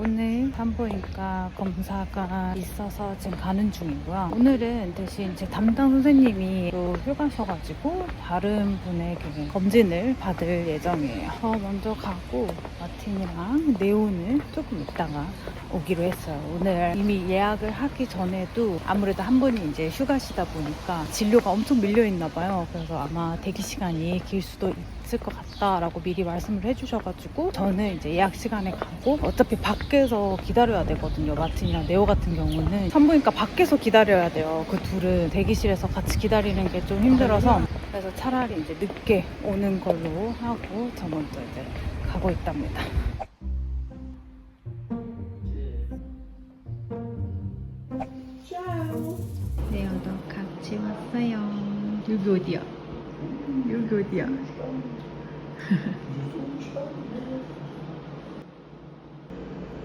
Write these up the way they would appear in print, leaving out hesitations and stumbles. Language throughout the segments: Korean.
오늘 산부인과 검사가 있어서 지금 가는 중이고요. 오늘은 대신 제 담당 선생님이 또 휴가셔가지고 다른 분에게 검진을 받을 예정이에요. 저 먼저 가고 마틴이랑 네오는 조금 있다가 오기로 했어요. 오늘 이미 예약을 하기 전에도 아무래도 한 분이 이제 휴가시다 보니까 진료가 엄청 밀려있나 봐요. 그래서 아마 대기 시간이 길 수도 있을 것 같다라고 미리 말씀을 해주셔가지고 저는 이제 예약 시간에 가고 어차피 밖에서 기다려야 되거든요. 마틴이랑 네오 같은 경우는 산부인과 밖에서 기다려야 돼요. 그 둘은 대기실에서 같이 기다리는 게 좀 힘들어서 그래서 차라리 이제 늦게 오는 걸로 하고 저 먼저 이제 가고 있답니다. 네오도 같이 왔어요. 여기 어디야? 여기 어디야?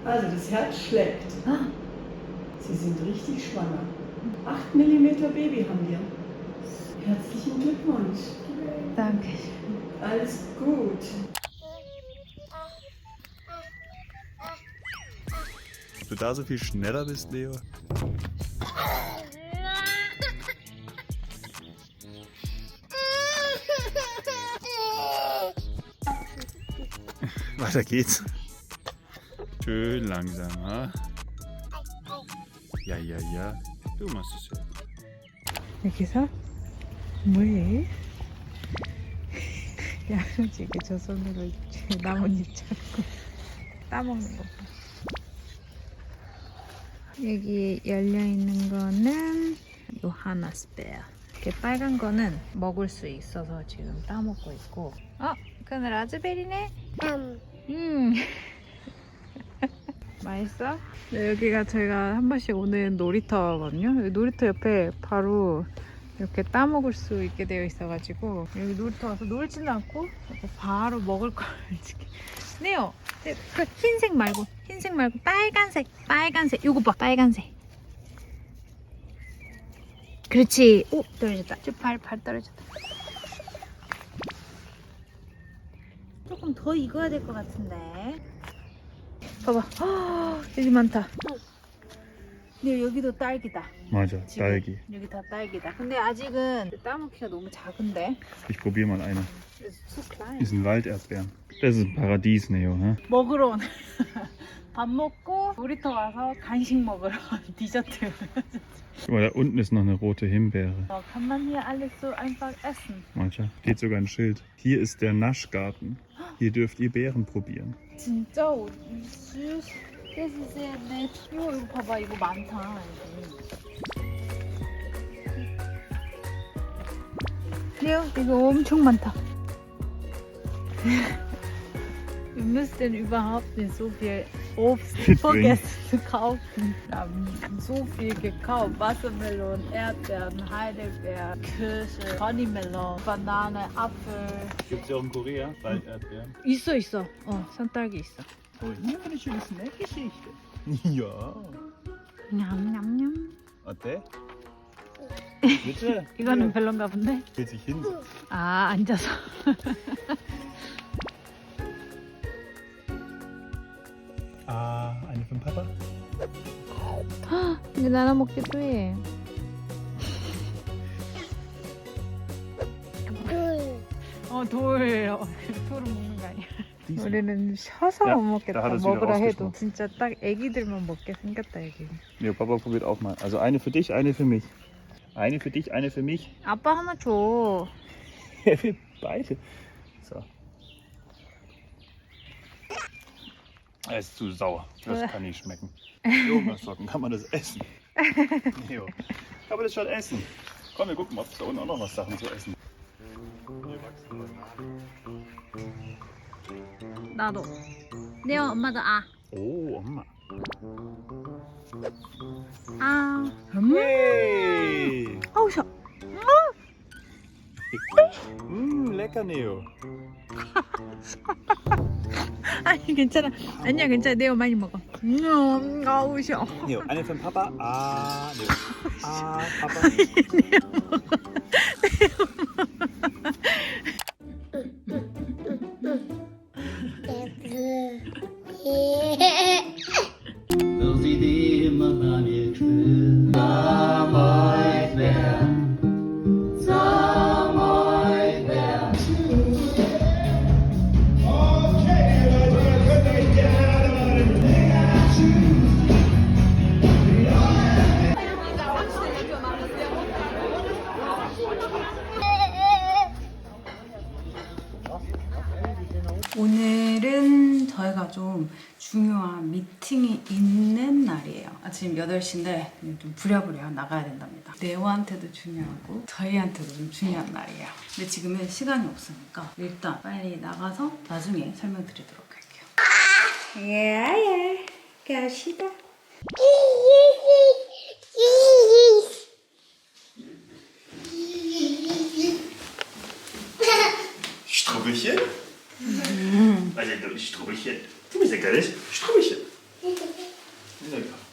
Also das Herz schlägt. Sie sind richtig schwanger. 8 mm Baby haben wir. Herzlichen Glückwunsch. Danke. Alles gut. Ob du da so viel schneller bist, Leo? Weiter geht's. Schön langsam, ha? Ja, ja, ja. Du machst es ja. 여기서 뭐해? 야무지게 저 손으로 나뭇잎 잡고 따먹는 거 봐. 여기 열려있는 거는 요하나스베어. 이렇게 빨간 거는 먹을 수 있어서 지금 따먹고 있고 그건 라즈베리네? 맛있어? 네, 여기가 저희가 한 번씩 오는 놀이터거든요. 여기 놀이터 옆에 바로 이렇게 따먹을 수 있게 되어 있어가지고 여기 놀이터 와서 놀지는 않고 바로 먹을 걸 이렇게. 네요. 그 흰색 말고 빨간색 요거 봐. 빨간색. 그렇지. 오, 떨어졌다. 발 떨어졌다. 조금 더 익어야 될 것 같은데. 봐봐. 여기 많다. 근데 여기도 딸기다. 맞아, 지금 딸기. 여기 다 딸기다. 근데 아직은 따먹기가 너무 작은데. Ich probiere mal eine. Ist zu klein. Das sind Walderdbeeren. Das ist ein Paradies, Neo, ne? 먹으러 오는. 밥 먹고 놀이터 와서 간식 먹으러 디저트. Guck mal, da unten ist noch eine rote Himbeere. Da kann man hier alles so einfach essen. Mancher. Steht sogar ein Schild. Hier ist der Naschgarten. Hier dürft ihr Beeren probieren. 진짜 süß. Das ist sehr nett. 이거 봐봐, 이거 많다. 그래요? 이거 엄청 많다. Wir müssten überhaupt nicht so viel Obst vergessen zu kaufen. Wir haben so viel gekauft. Wassermelone, Erdbeeren, Heidelbeeren, Kirsche, Honeymelon, Banane, Apfel. Gibt es ja auch in Korea Walderdbeeren? 있어. 산딸기 있어. Oh, hier eine schöne Snack-Geschichte. Ja. 냠냠냠. 어때? Bitte? 이거는 별론가 본데? Will sich hinsetzen. 아, 앉아서. Ah, eine von Papa? 이제 나눠 먹기도 해. 돌을 먹는 거 아니야. 우리는 셔서 야, 못 먹겠다. 다 하나씩 먹으라 해도. rausgeschmissen. 진짜 딱 애기들만 먹게 생겼다, 여기. Neo, Papa probiert auch mal. Also eine für dich, eine für mich. Eine für dich, eine für mich. 아빠 하나 줘. Er will beide. So. Es ist zu sauer. Das kann nicht schmecken. Joghurtsocken, kann man das essen? Neo, kann man das schon essen? Komm, wir gucken mal, ob es da unten auch noch was Sachen zu essen. Hier wachsen Bananen. 나도. 네, 엄마도 Oh, Oma. Hey! 아우, 셔. Lecker, Neo. 아니, 괜찮아. 아니야, 괜찮아. 네오 많이 먹어. 아우, 셔. Neo, eine für den Papa. Ah, Neo. Ah, Papa. Yeah. 제가 좀 중요한 미팅이 있는 날이에요. 아침 8시인데 좀 부랴부랴 나가야 된답니다. 네오한테도 중요하고 저희한테도 좀 중요한 날이에요. 근데 지금은 시간이 없으니까 일단 빨리 나가서 나중에 설명드리도록 할게요. 예, 가시다. Strubbelchen? Also, Strubbelchen. Du bist ja geil, Strubbelchen. Lecker.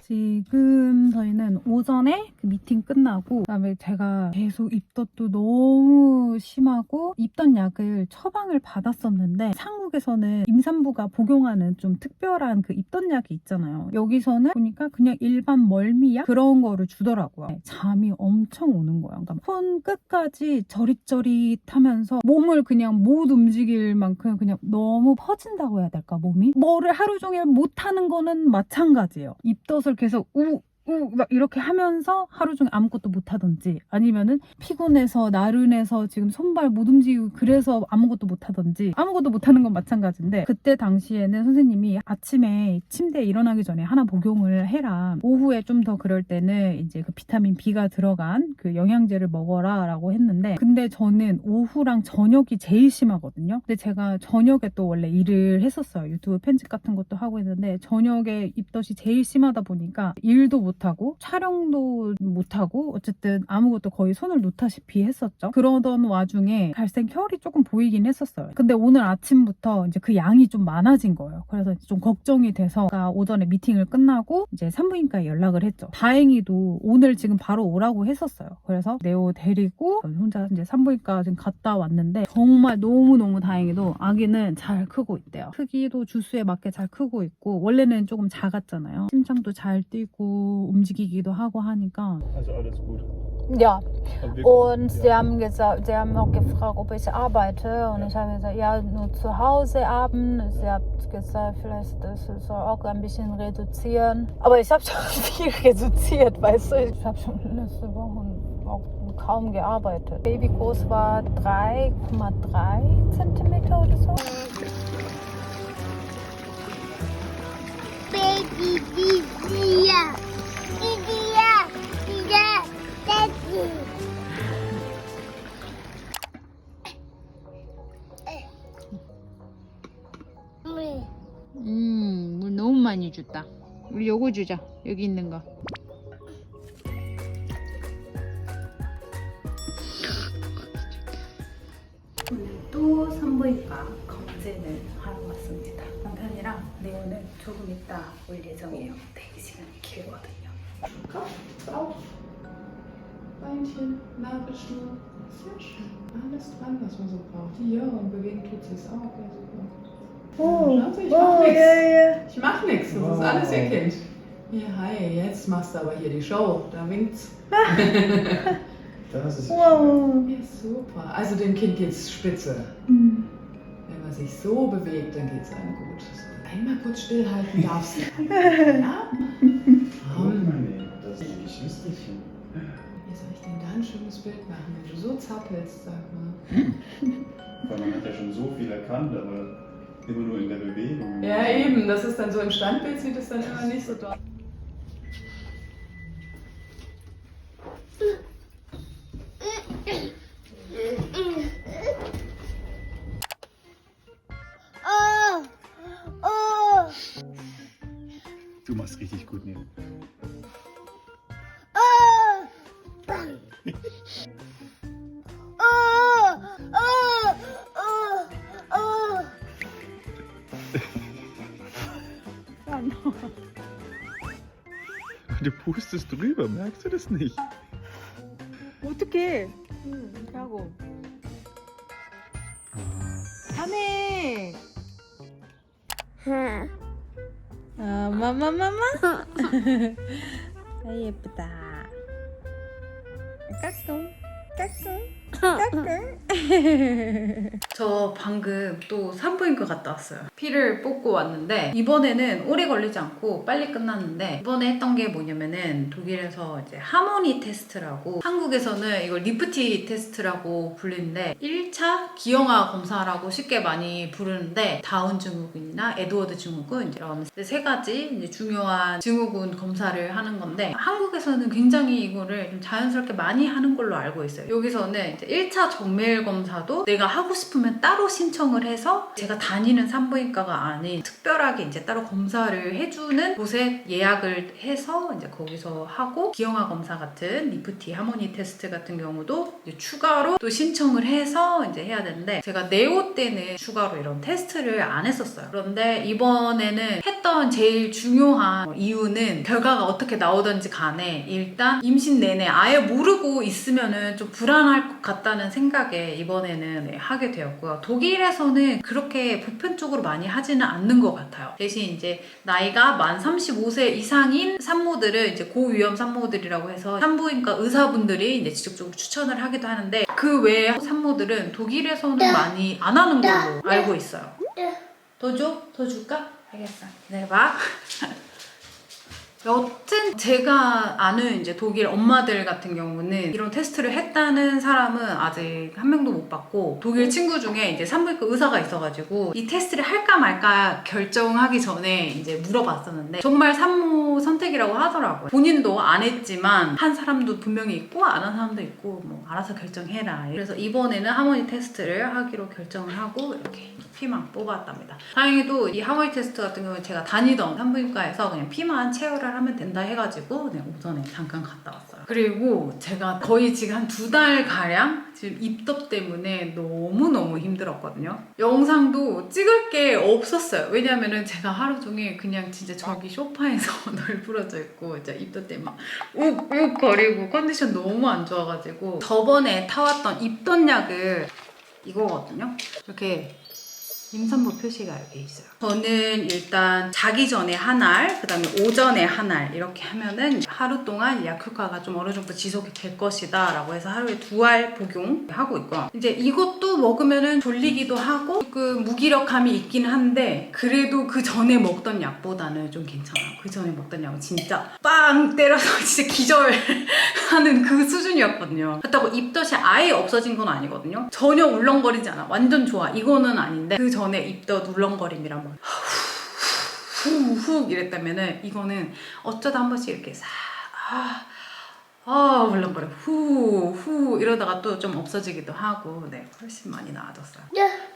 지금 저희는 오전에 그 미팅 끝나고 그다음에 제가 계속 입덧도 너무 심하고 입덧 약을 처방을 받았었는데 상국에서는 임산부가 복용하는 좀 특별한 그 입덧 약이 있잖아요. 여기서는 보니까 그냥 일반 멀미약 그런 거를 주더라고요. 잠이 엄청 오는 거예요. 그러니까 손 끝까지 저릿저릿하면서 몸을 그냥 못 움직일 만큼 그냥 너무 퍼진다고 해야 될까 몸이? 뭐를 하루 종일 못하는 거는 마찬가지예요. 입덧을 계속 막 이렇게 하면서 하루 종일 아무것도 못하든지 아니면은 피곤해서 나른해서 지금 손발 못 움직이고 그래서 아무것도 못하든지 아무것도 못하는 건 마찬가지인데 그때 당시에는 선생님이 아침에 침대에 일어나기 전에 하나 복용을 해라. 오후에 좀 더 그럴 때는 이제 그 비타민 B가 들어간 그 영양제를 먹어라 라고 했는데 근데 저는 오후랑 저녁이 제일 심하거든요. 근데 제가 저녁에 또 원래 일을 했었어요. 유튜브 편집 같은 것도 하고 있는데 저녁에 입덧이 제일 심하다 보니까 일도 못하고 촬영도 못하고 어쨌든 아무것도 거의 손을 놓다시피 했었죠. 그러던 와중에 갈색 혈이 조금 보이긴 했었어요. 근데 오늘 아침부터 이제 그 양이 좀 많아진 거예요. 그래서 좀 걱정이 돼서 오전에 미팅을 끝나고 이제 산부인과에 연락을 했죠. 다행히도 오늘 지금 바로 오라고 했었어요. 그래서 네오 데리고 혼자 이제 산부인과 지금 갔다 왔는데 정말 너무너무 다행히도 아기는 잘 크고 있대요. 크기도 주수에 맞게 잘 크고 있고 원래는 조금 작았잖아요. 심장도 잘 뛰고 움직이기도 하고 하니까. Also alles gut. Ja, Aber wir und kommen, sie haben gesagt, sie haben auch gefragt, ob ich arbeite und ich habe gesagt, ja, nur zu Hause abends. Sie hat gesagt, vielleicht das soll auch ein bisschen reduzieren. Aber ich habe schon viel reduziert, weißt du, ich habe schon letzte Woche auch kaum gearbeitet. Babygroß war 3,3 Zentimeter oder so. Baby, Dia. Daddy. 물 너무 많이 줬다. 우리 요거 주자. 여기 있는 거. 오늘도 산부인과 검진을 하러 왔습니다. 남편이랑 네오는 조금 이따 올 예정이에요. 대기 시간이 길거든요. Kopf, Beinchen, Nabelschnur. Sehr schön. Alles dran, was man so braucht. Ja, und bewegen tut sie es auch. Ja, super. Schauen Sie, ich mach nichts. Ich mach nichts, das ist alles Ihr Kind. Ja, hi, jetzt machst du aber hier die Show. Da winkt's. Das ist Ja, super. Also dem Kind geht's spitze. Wenn man sich so bewegt, dann geht's einem gut. Einmal kurz stillhalten darfst du. Ja? Das ist ein Geschwisterchen. Wie soll ich denn da ein schönes Bild machen, wenn du so zappelst, sag mal. Weil man hat ja schon so viel erkannt, aber immer nur in der Bewegung. Ja, eben. Das ist dann so im Standbild, sieht es dann immer nicht so doll. Du machst richtig gut, Nele. Du pustest drüber, merkst du das nicht? 어떡해. 하고. 하네. 마마마마. 아 예쁘다. 까꿍. 까꿍. 까꿍. 저 방금 또 산부인과 갔다 왔어요. 피를 뽑고 왔는데 이번에는 오래 걸리지 않고 빨리 끝났는데 이번에 했던 게 뭐냐면은 독일에서 이제 하모니 테스트라고 한국에서는 이걸 리프티 테스트라고 불리는데 1차 기형아 검사라고 쉽게 많이 부르는데 다운 증후군이나 에드워드 증후군 이런 세 가지 이제 중요한 증후군 검사를 하는 건데 한국에서는 굉장히 이거를 좀 자연스럽게 많이 하는 걸로 알고 있어요. 여기서는 이제 1차 정밀 검사도 내가 하고 싶으면 따로 신청을 해서 제가 다니는 산부인과가 아닌 특별하게 이제 따로 검사를 해주는 곳에 예약을 해서 이제 거기서 하고 기형아 검사 같은 리프티 하모니 테스트 같은 경우도 이제 추가로 또 신청을 해서 이제 해야 되는데 제가 네오 때는 추가로 이런 테스트를 안 했었어요. 그런데 이번에는 했던 제일 중요한 이유는 결과가 어떻게 나오든지 간에 일단 임신 내내 아예 모르고 있으면은 좀 불안할 것 같다는 생각에 이번에는 하게 되었고요. 독일에서는 그렇게 보편적으로 많이 하지는 않는 것 같아요. 대신 이제 나이가 만 35세 이상인 산모들은 이제 고위험 산모들이라고 해서 산부인과 의사분들이 이제 직접적으로 추천을 하기도 하는데 그 외에 산모들은 독일에서는 많이 안 하는 걸로 알고 있어요. 더 줘? 더 줄까? 알겠어. 기다려봐. 여튼 제가 아는 이제 독일 엄마들 같은 경우는 이런 테스트를 했다는 사람은 아직 한 명도 못 봤고 독일 친구 중에 이제 산부인과 의사가 있어가지고 이 테스트를 할까 말까 결정하기 전에 이제 물어봤었는데 정말 산모 선택이라고 하더라고요. 본인도 안 했지만 한 사람도 분명히 있고 안 한 사람도 있고 뭐 알아서 결정해라. 그래서 이번에는 하모니 테스트를 하기로 결정을 하고 이렇게 피만 뽑았답니다. 다행히도 이 하모니 테스트 같은 경우는 제가 다니던 산부인과에서 그냥 피만 체열을 하면 된다 해가지고 그냥 오전에 잠깐 갔다 왔어요. 그리고 제가 거의 지금 한 2달가량 지금 입덧 때문에 너무너무 힘들었거든요. 영상도 찍을 게 없었어요. 왜냐면은 제가 하루 종일 그냥 진짜 저기 소파에서 널브러져 있고 이제 입덧 때문에 막 욱욱 거리고 컨디션 너무 안 좋아가지고 저번에 타왔던 입덧약을 이거거든요. 이렇게 임산부 표시가 여기 있어요. 저는 일단 자기 전에 한 알, 그 다음에 오전에 한 알 이렇게 하면은 하루 동안 약 효과가 좀 어느 정도 지속이 될 것이다 라고 해서 하루에 2알 복용하고 있고요. 이제 이것도 먹으면은 졸리기도 하고 조금 무기력함이 있긴 한데 그래도 그 전에 먹던 약보다는 좀 괜찮아요. 그 전에 먹던 약은 진짜 빵 때려서 진짜 기절하는 그 수준이었거든요. 그렇다고 입덧이 아예 없어진 건 아니거든요. 전혀 울렁거리지 않아. 완전 좋아. 이거는 아닌데 그 전에 입덧 울렁거림이랑 막 훅 이랬다면은 이거는 어쩌다 한 번씩 이렇게 싹 울렁거려 후 이러다가 또 좀 없어지기도 하고 네 훨씬 많많이 나아졌어요.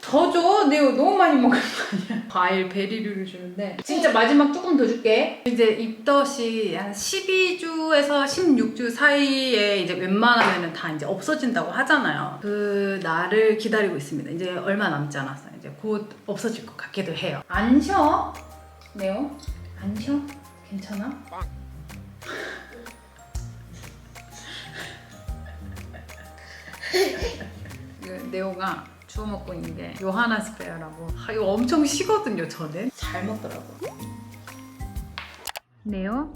더 줘? 내가 너무 많이 먹을 거 아니야. 과일 베리류를 주는데 진짜 마지막 조금 더 줄게. 이제 입덧이 한 12주에서 16주 사이에 이제 웬만하면은 다 이제 없어진다고 하잖아요. 그 날을 기다리고 있습니다. 이제 얼마 남지 않았어요. 이제 곧 없어질 것 같기도 해요. 안 쉬어? 네오? 안 쉬어? 괜찮아? 네오가 주워 먹고 있는 게 요하나 스페어라고 이거 엄청 시거든요. 저는 잘 먹더라고요. 네오?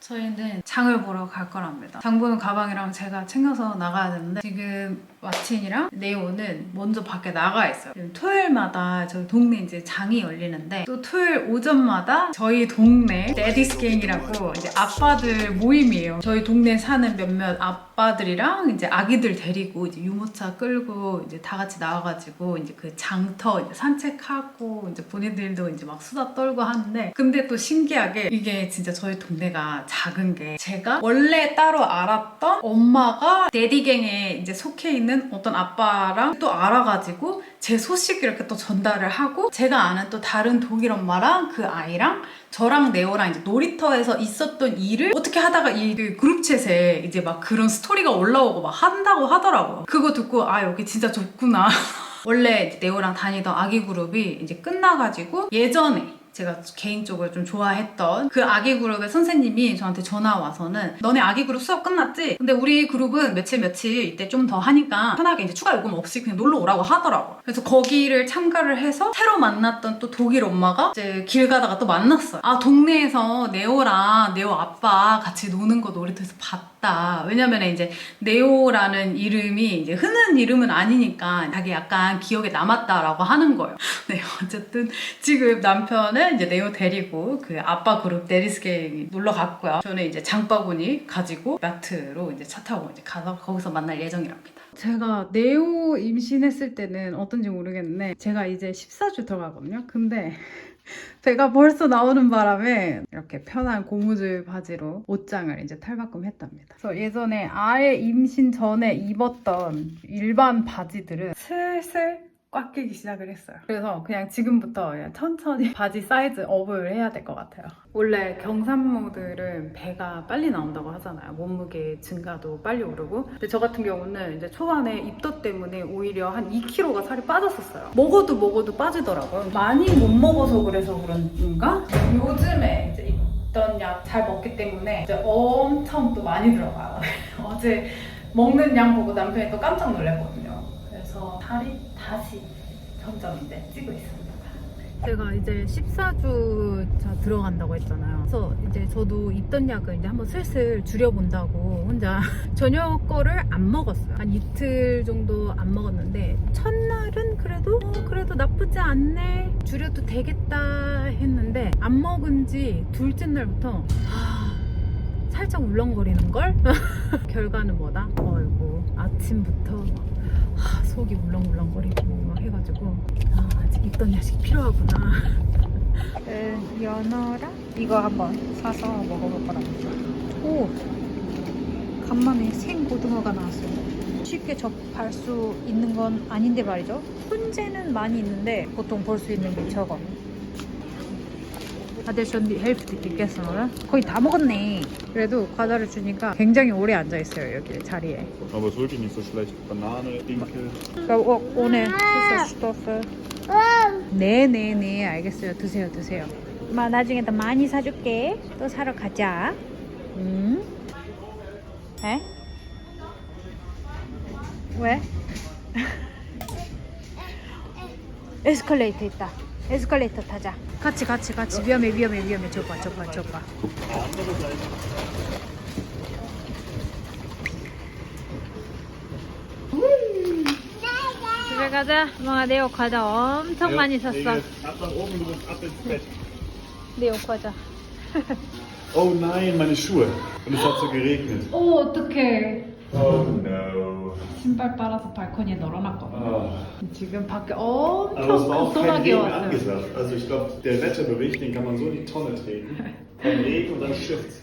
저희는 장을 보러 갈 거랍니다. 장 보는 가방이랑 제가 챙겨서 나가야 되는데 지금 마틴이랑 네오는 먼저 밖에 나가 있어요. 토요일마다 저희 동네 이제 장이 열리는데 또 토요일 오전마다 저희 동네 레디스 갱이라고 이제 아빠들 모임이에요. 저희 동네 사는 몇몇 아빠들이랑 이제 아기들 데리고 이제 유모차 끌고 이제 다 같이 나와가지고 이제 그 장터 이제 산책하고 이제 본인들도 이제 막 수다 떨고 하는데 근데 또 신기하게 이게 진짜 저희 동네가 작은 게 제가 원래 따로 알았던 엄마가 데디갱에 이제 속해 있는 어떤 아빠랑 또 알아가지고 제 소식 이렇게 또 전달을 하고 제가 아는 또 다른 독일 엄마랑 그 아이랑 저랑 네오랑 이제 놀이터에서 있었던 일을 어떻게 하다가 이 그룹챗에 이제 막 그런 스토리가 올라오고 막 한다고 하더라고요. 그거 듣고 아 여기 진짜 좋구나. 원래 네오랑 다니던 아기 그룹이 이제 끝나가지고 예전에 제가 개인적으로 좀 좋아했던 그 아기 그룹의 선생님이 저한테 전화 와서는 너네 아기 그룹 수업 끝났지? 근데 우리 그룹은 며칠 이때 좀 더 하니까 편하게 이제 추가 요금 없이 그냥 놀러 오라고 하더라고요. 그래서 거기를 참가를 해서 새로 만났던 또 독일 엄마가 이제 길 가다가 또 만났어요. 아, 동네에서 네오랑 네오 아빠 같이 노는 거 놀이터에서 봤다. 왜냐면 이제 네오라는 이름이 이제 흔한 이름은 아니니까 자기 약간 기억에 남았다라고 하는 거예요. 네, 어쨌든 지금 남편은 이제 네오 데리고 그 아빠 그룹 데리스게 놀러 갔고요. 저는 이제 장바구니 가지고 마트로 이제 차 타고 이제 가서 거기서 만날 예정이랍니다. 제가 네오 임신했을 때는 어떤지 모르겠는데 제가 이제 14주 들어가거든요. 근데 배가 벌써 나오는 바람에 이렇게 편한 고무줄 바지로 옷장을 이제 탈바꿈했답니다. 그래서 예전에 아예 임신 전에 입었던 일반 바지들은 슬슬 꽉 끼기 시작을 했어요. 그래서 그냥 지금부터 그냥 천천히 바지 사이즈 업을 해야 될 것 같아요. 원래 경산모들은 배가 빨리 나온다고 하잖아요. 몸무게 증가도 빨리 오르고. 근데 저 같은 경우는 이제 초반에 입덧 때문에 오히려 한 2kg가 살이 빠졌었어요. 먹어도 빠지더라고요. 많이 못 먹어서 그래서 그런가? 요즘에 이제 입던 약 잘 먹기 때문에 이제 엄청 또 많이 들어가요. 어제 먹는 양 보고 남편이 또 깜짝 놀랐거든요. 그래서 살이 다시 점점 이제 찌고 있습니다. 제가 이제 14주 들어간다고 했잖아요. 그래서 이제 저도 입던 약을 이제 한번 슬슬 줄여본다고 혼자 저녁 거를 안 먹었어요. 한 이틀 정도 안 먹었는데 첫날은 그래도 나쁘지 않네, 줄여도 되겠다 했는데 안 먹은 지 둘째 날부터 살짝 울렁거리는걸? 결과는 뭐다? 어이구, 아침부터 속이 울렁울렁거리고 막 해가지고 아직 입던 야식이 필요하구나. 연어랑 이거 한번 사서 먹어볼 거랍니다. 오! 간만에 생고등어가 나왔어요. 쉽게 접할 수 있는 건 아닌데 말이죠. 훈제는 많이 있는데 보통 볼 수 있는 게 저거. 다들 schon die Hälfte gegessen, oder? 거의 다 먹었네. 그래도 과자를 주니까 굉장히 오래 앉아있어요, 여기 자리에. Aber ist wirklich nicht so schlecht. Banane, Dinkel. 그러니까 ohne Zusatzstoffe. 네네네, 알겠어요. 드세요. 엄마 나중에 더 많이 사줄게. 또 사러 가자. 에? 왜? 에스컬레이터 있다. 에스컬레이터 타자. 같이. 위험해. 줘봐. 집에 가자. 엄마가 네오 과자 엄청 많이 샀어. Ab nach oben, du musst ab ins Bett. 네오 과자. Oh nein, meine Schuhe. Und es hat so geregnet. 오, 어떡해. Oh no. 신발 빨아서 발코니에 널어놨거든. 지금 밖에 Aber es war 엄청 auch kein 급소하게 Regen 왔어요. angesagt. Also ich glaube, der Wetterbericht, den kann man so in die Tonne treten. Kein Regen und dann schifft.